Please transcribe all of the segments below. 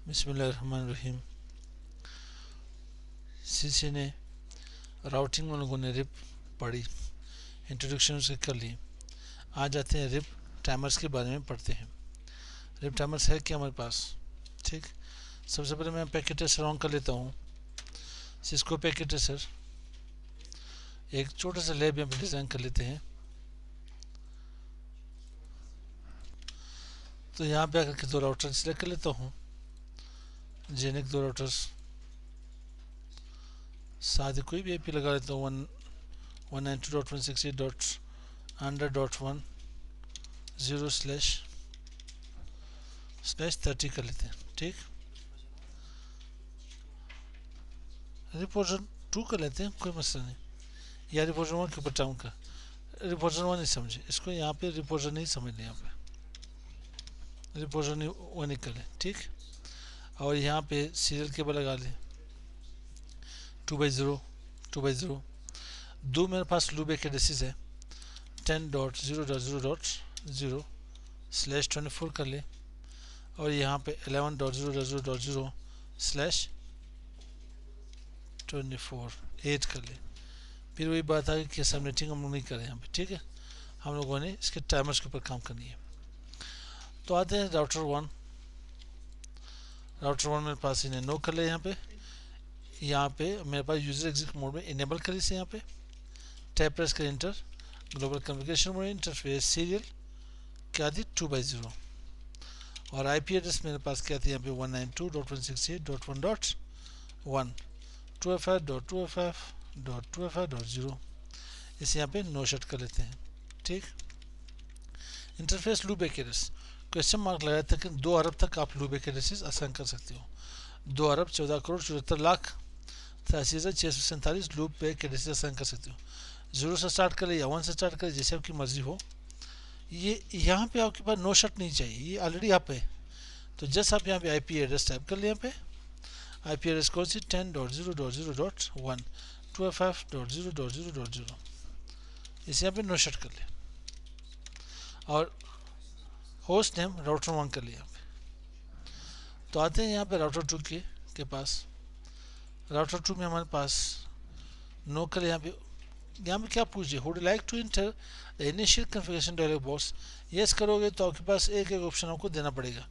बिस्मिल्लाहिर्रहमानिर्रहीम। सीसी ने राउटिंग में लोगों ने रिप पढ़ी, इंट्रोडक्शन उसके कर ली। आज आते हैं रिप टाइमर्स के बारे में पढ़ते हैं। रिप टाइमर्स है क्या हमारे पास? ठीक, सबसे पहले मैं पैकेट ट्रेसर ऑन कर लेता हूँ। सिस्को पैकेट ट्रेसर एक छोटा सा लैब यहाँ पे डिज़ाइन कर लेते हैं। तो यहाँ पे आकर के दो राउटर सिलेक्ट कर लेता हूँ, जेनिक दो राउटर्स, साथ ही कोई भी आईपी लगा लेता हूँ। 192.168.100/30 कर लेते हैं। ठीक, रिप वर्जन 2 कर लेते हैं, कोई मसला नहीं। या रिप वर्जन 1 के ऊपर टाउन का रिप वर्जन 1 नहीं समझे, इसको यहाँ पे रिप वर्जन नहीं समझ लें, यहाँ पे रिप वर्जन 1 ही कर लें। ठीक, और यहाँ पे सीरियल केबल लगा लें 2/0 दो मेरे पास लूप एक एड्रेसेस है 10.0.0.0/24 कर ले, और यहाँ पे 11.0.0.0/24 8 कर ले। फिर वही बात आ गई कि सबनेटिंग हम लोग नहीं करें यहाँ पे। ठीक है, हम लोगों ने इसके टाइमर्स के ऊपर काम करनी है। तो आते हैं राउटर 1 मेरे पास इन्हें नो कर ले। यहाँ पे मेरे पास यूजर एग्जिट मोड में इनेबल कर इसे। यहाँ पे टैप प्रेस कर inter, global communication mode, interface serial क्या थी 2/0, और आईपी एड्रेस मेरे पास क्या थी यहाँ पे 192.168.1.1 2FF.2FF.2FF.0। इसे यहाँ पे नो शट कर लेते हैं। ठीक, interface loop back address question mark लगाया था कि 2 अरब तक आप लूप बैक एड्रेसेस असाइन कर सकते हो। 2,14,74,83,647 लूप बैक एड्रेसेस असाइन कर सकते हो। 0 से स्टार्ट करें या 1 से स्टार्ट करें, जैसे आपकी मर्जी हो। ये यहाँ पे आपके पास नो शट नहीं चाहिए, ये ऑलरेडी यहाँ पे। तो जस्ट आप यहाँ पे आईपी एड्रेस टाइप कर ले। यहाँ पे आईपी एड्रेस कौन सी 10.0.0.1 2FF.0.0.0, इसे यहाँ पे नो शट कर ले, और होस्ट नेम राउटर 1 कर लिया यहाँ पे। तो आते हैं यहाँ पे राउटर 2 के पास। राउटर 2 में हमारे पास नो कर यहाँ पे क्या पूछिए, would like to enter initial configuration dialog box. Yes करोगे तो आपके पास एक एक ऑप्शन आपको देना पड़ेगा।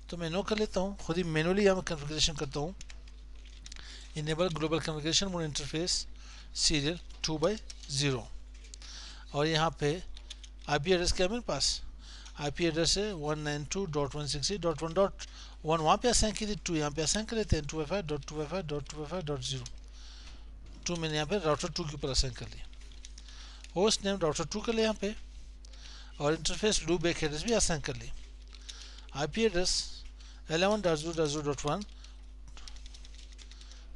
तो मैं नो कर लेता हूँ, खुद ही मैनुअली यहाँ पर कॉन्फ़िगरेशन करता हूँ। Enable global communication mode interface serial 2/0, और यहाँ पे आईपी एड्रेस क्या है मेरे पास? आईपी एड्रेस है 192.168.1.1, वहाँ पे असाइन की थी 2, यहाँ पे असाइन कर लेते हैं 2FF.2FF.2FF.0। 2 मैंने यहाँ पे राउटर 2 के ऊपर असाइन कर लिया। होस्ट नेम राउटर 2 कर लिया यहाँ पे, और इंटरफेस लूप बैक एड्रेस भी असाइन कर लिया। आईपी एड्रेस 11.0.0.1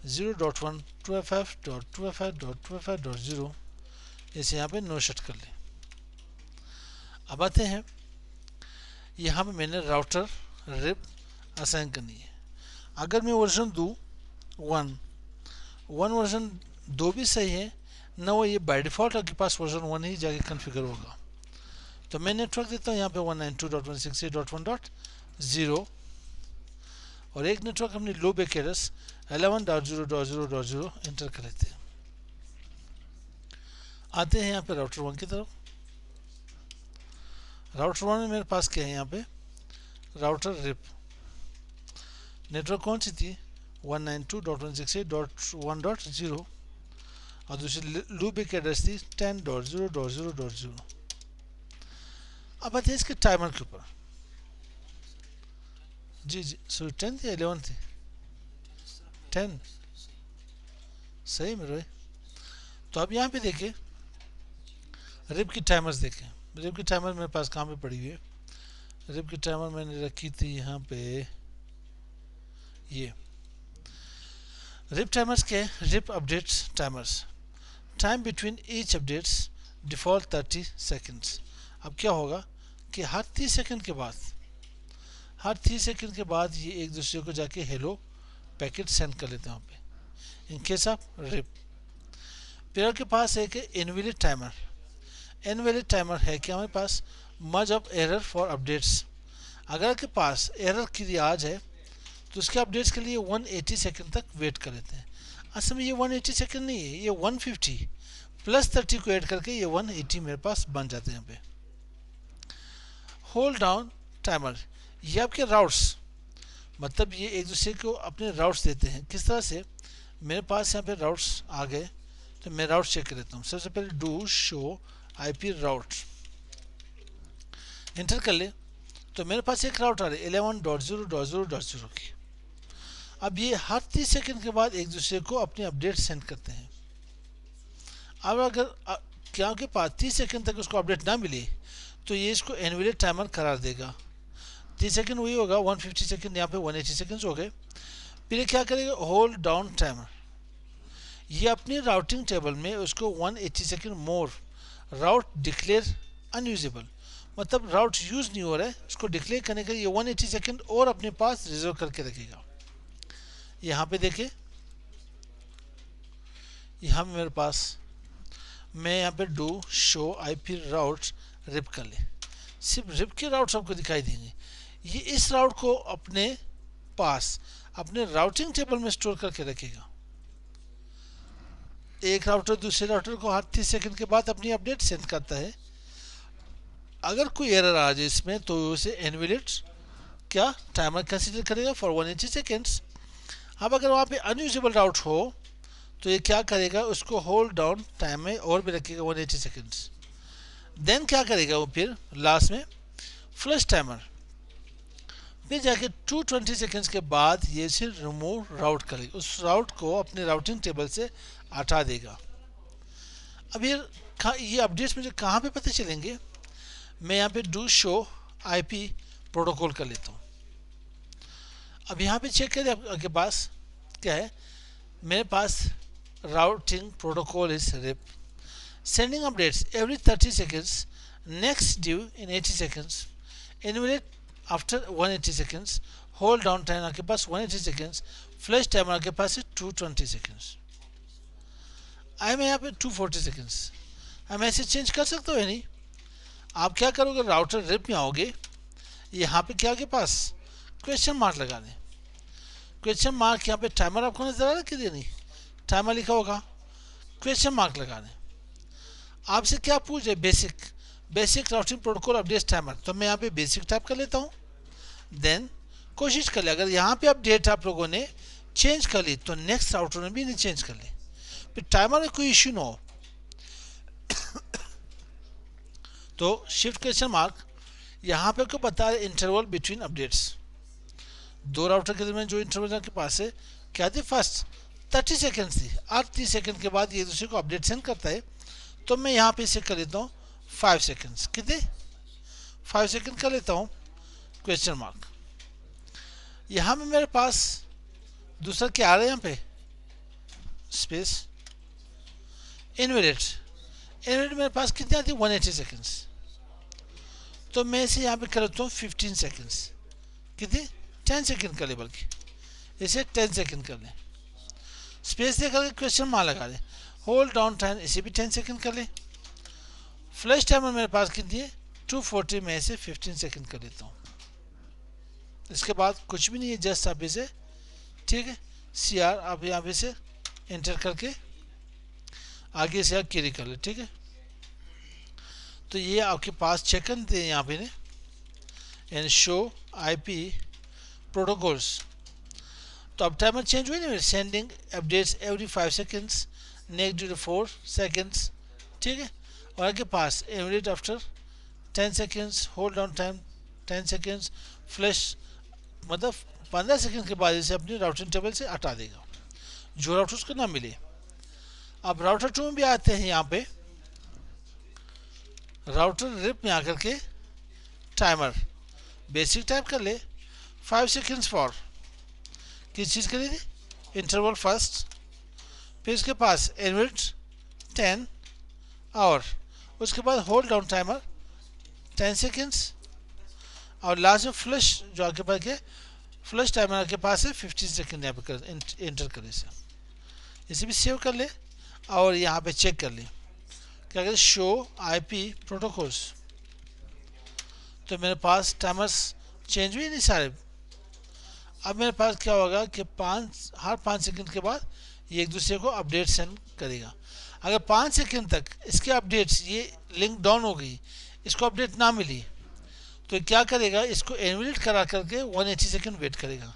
0.1 2FF.2FF.2FF.0, इसे यहाँ पे नो शट कर ले। अब आते हैं यहाँ पे मैंने राउटर रिप असाइन करनी है। अगर मैं वर्जन दूँ 1 वर्जन 2 भी सही है ना, वो ये बाय डिफ़ॉल्ट आपके पास वर्जन 1 ही जाके कॉन्फ़िगर होगा। तो मैं नेटवर्क देता हूँ यहाँ पे 192.168.1.0, और एक नेटवर्क अपनी लो बैक एड्रेस 11.0.0.0 इंटर कर लेते हैं। आते हैं यहाँ पे राउटर 1 की तरफ। राउटर 1 में मेरे पास क्या है? यहाँ पे राउटर रिप नेटवर्क कौन सी थी 192.168.1.0, और दूसरी लूप बैक एड्रेस थी 10.0.0.0। अब आते हैं इसके टाइमर के ऊपर। जी सॉरी 10 थी 11 थी 10 सही मेरे। तो अब यहाँ पे देखें रिप की टाइमर्स देखें। रिप की टाइमर मेरे पास कहाँ पे पड़ी हुई है? रिप की टाइमर मैंने रखी थी यहाँ पे, ये रिप टाइमर्स के RIP updates timers, time between each updates default 30 seconds. अब क्या होगा कि हर 30 सेकेंड के बाद ये एक दूसरे को जाके हेलो पैकेट सेंड कर लेते हैं वहाँ पे, इन केस ऑफ रिप। फिर आपके पास एक इनवैलिड टाइमर है कि हमारे पास मर्ज ऑफ एरर फॉर अपडेट्स। अगर आपके पास एरर की रियाज है तो उसके अपडेट्स के लिए 180 सेकंड तक वेट कर लेते हैं। असल में ये 180 सेकंड नहीं है, ये 150 प्लस 30 को ऐड करके ये 180 मेरे पास बन जाते हैं यहाँ पे। होल्ड डाउन टाइमर, ये आपके राउट्स, मतलब ये एक दूसरे को अपने राउट्स देते हैं। किस तरह से, मेरे पास यहाँ पे राउट्स आ गए तो मैं राउट चेक कर लेता हूँ। सबसे पहले do show IP route, enter कर ले तो मेरे पास एक राउट आ रहा है 11.0.0.0 की। अब ये हर 30 सेकंड के बाद एक दूसरे को अपने अपडेट सेंड करते हैं। अब अगर क्या के पास 30 सेकंड तक उसको अपडेट ना मिले तो ये इसको इनवैलिड टाइमर करार देगा। 30 सेकंड वही होगा, 150 सेकंड यहाँ पे 180 सेकंड हो गए। फिर ये क्या करेगा, होल्ड डाउन टाइमर, ये अपनी राउटिंग टेबल में उसको 180 सेकंड मोर राउट डिक्लेयर अनयूजेबल, मतलब राउट यूज नहीं हो रहा है, उसको डिक्लेयर करने के लिए 180 सेकंड और अपने पास रिजर्व करके रखेगा। यहाँ पे देखिए, यहाँ मेरे पास, मैं यहाँ पे do show IP route RIP कर ले, सिर्फ रिप के राउट सबको दिखाई देंगे। ये इस राउट को अपने पास अपने राउटिंग टेबल में स्टोर करके रखेगा। एक राउटर दूसरे राउटर को हर 30 सेकंड के बाद अपनी अपडेट सेंड करता है। अगर कोई एरर आ जाए इसमें तो उसे इनवैलिड क्या टाइमर कंसीडर करेगा फॉर 180 सेकेंड्स। अब अगर वहाँ पे अनयूजेबल राउट हो तो ये क्या करेगा, उसको होल्ड डाउन टाइम में और भी रखेगा 180 सेकेंड्स। देन क्या करेगा वो, फिर लास्ट में फ्लश टाइमर, फिर जाके 220 सेकेंड्स के बाद ये सिर्फ रिमूव राउट करेगा, उस राउट को अपने राउटिंग टेबल से हटा देगा। अब ये अपडेट्स मुझे कहाँ पे पता चलेंगे, मैं यहाँ पे डू शो आईपी प्रोटोकॉल कर लेता हूँ। अब यहाँ पे चेक करें आपके पास क्या है, मेरे पास routing protocol is RIP, sending updates every 30 seconds, next due in 80 seconds, invalid after 180 seconds, hold down time आपके पास 180 सेकेंड्स, फ्लश टाइमर आपके पास है 220 सेकेंड्स। आई मैं यहाँ पे 240 सेकेंड्स, हम ऐसे चेंज कर सकते हो या नहीं। आप क्या करोगे, राउटर रिप में आओगे, यहाँ पे क्या आपके पास क्वेश्चन मार्क लगा दें, क्वेश्चन मार्क यहाँ पे टाइमर आपको नजर आ रहा है कि नहीं, टाइमर लिखा होगा, क्वेश्चन मार्क लगा दें। आपसे क्या पूछ है, basic routing protocol update timer, तो मैं यहाँ पे बेसिक टाइप कर लेता हूँ। देन कोशिश कर ले, अगर यहाँ पे अपडेट आप लोगों ने चेंज कर ली तो नेक्स्ट राउटर में भी नहीं चेंज कर ले, फिर टाइमर में कोई इश्यू ना हो तो शिफ्ट क्वेश्चन मार्क, यहाँ पे आपको बता रहे इंटरवल बिटवीन अपडेट्स, दो राउटर के दरमियान जो इंटरवल आपके पास है क्या थी, फर्स्ट 30 सेकेंड थी, अब 30 सेकेंड के बाद ये दूसरे को अपडेट सेंड करता है। तो मैं यहाँ पे इसे कर लेता हूँ 5 सेकेंड्स, कितने 5 सेकेंड कर लेता हूँ क्वेश्चन मार्क। यहाँ में मेरे पास दूसरा क्या आ रहा है, यहाँ पे स्पेस इनवैलिड मेरे पास कितनी आती है 180 सेकेंड्स, तो मैं इसे यहाँ पे कर लेता हूँ 15 सेकेंड्स, कितनी 10 सेकेंड कर ले, बल्कि इसे 10 सेकेंड कर ले, स्पेस दे करके क्वेश्चन मार्क लगा ले, होल्ड डाउन टाइम इसे भी 10 सेकेंड कर ले, फ्लैश टाइमर मेरे पास कितनी है 240 में इसे 15 सेकेंड कर लेता हूँ। इसके बाद कुछ भी नहीं है, जस्ट आप इसे, ठीक है, CR आप यहाँ पे से एंटर करके आगे से आप कैरी कर ले, ठीक है। तो ये आपके पास चेक करते हैं यहाँ पे ने, एंड शो आईपी प्रोटोकॉल्स। तो अब टाइमर चेंज हुई ना, sending updates every 5 seconds, next due 4 seconds, ठीक है। और आपके पास immediate after 10 seconds, hold down time 10 seconds, flash मतलब 15 सेकेंड के बाद इसे अपनी राउटिंग टेबल से हटा देगा, जो राउटर उसको ना मिले। अब राउटर 2 में भी आते हैं, यहाँ पे राउटर रिप में आकर के टाइमर बेसिक टाइप कर ले 5 सेकेंड्स फॉर किस चीज़ के लिए थी, इंटरवल फर्स्ट, फिर इसके पास इनविट 10 और उसके बाद होल्ड डाउन टाइमर 10 सेकेंड्स, और लास्ट में फ्लश जो आपके पास है, फ्लश टाइमर आपके पास है 15 सेकेंड, यहाँ पे एंटर कर इसे भी सेव कर ले और यहाँ पे चेक कर ले क्या कहते हैं, शो आईपी प्रोटोकॉल्स। तो मेरे पास टाइमर्स चेंज हुए नहीं सारे। अब मेरे पास क्या होगा कि हर 5 सेकंड के बाद ये एक दूसरे को अपडेट सेंड करेगा। अगर 5 सेकंड तक इसके अपडेट्स ये लिंक डाउन हो गई, इसको अपडेट ना मिली, तो क्या करेगा, इसको इनवैलिड करा करके 180 सेकंड वेट करेगा।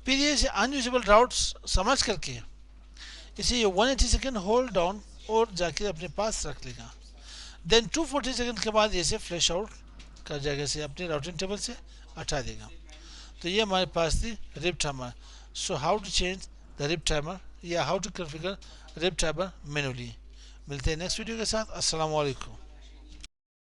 फिर ये अनयूजेबल राउट समझ करके इसे ये 180 सेकंड होल्ड डाउन और जाके अपने पास रख लेगा। देन 240 सेकंड के बाद इसे फ्लैश आउट कर जाएगा, इसे अपने राउटिंग टेबल से हटा देगा। तो ये हमारे पास थी RIP timer. So how to change the RIP timer या how to configure RIP timer manually. मिलते हैं नेक्स्ट वीडियो के साथ। अस्सलाम वालेकुम।